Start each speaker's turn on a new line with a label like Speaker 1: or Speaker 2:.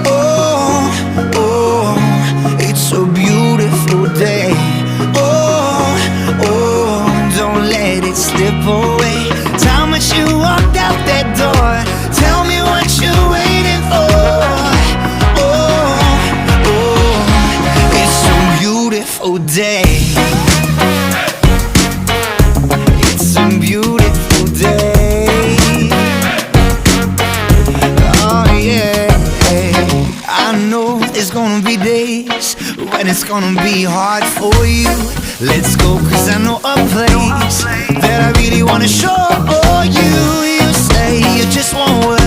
Speaker 1: Oh, oh, it's a beautiful day. Oh, oh, don't let it slip away. Time that you walked out that door, tell me what you're waiting for. Oh, oh, it's a beautiful day. It's a beautiful day. Oh yeah, I know there's gonna be days when it's gonna be hard for you. Let's go, cause I know a place that I really wanna show you. You say you just won't work.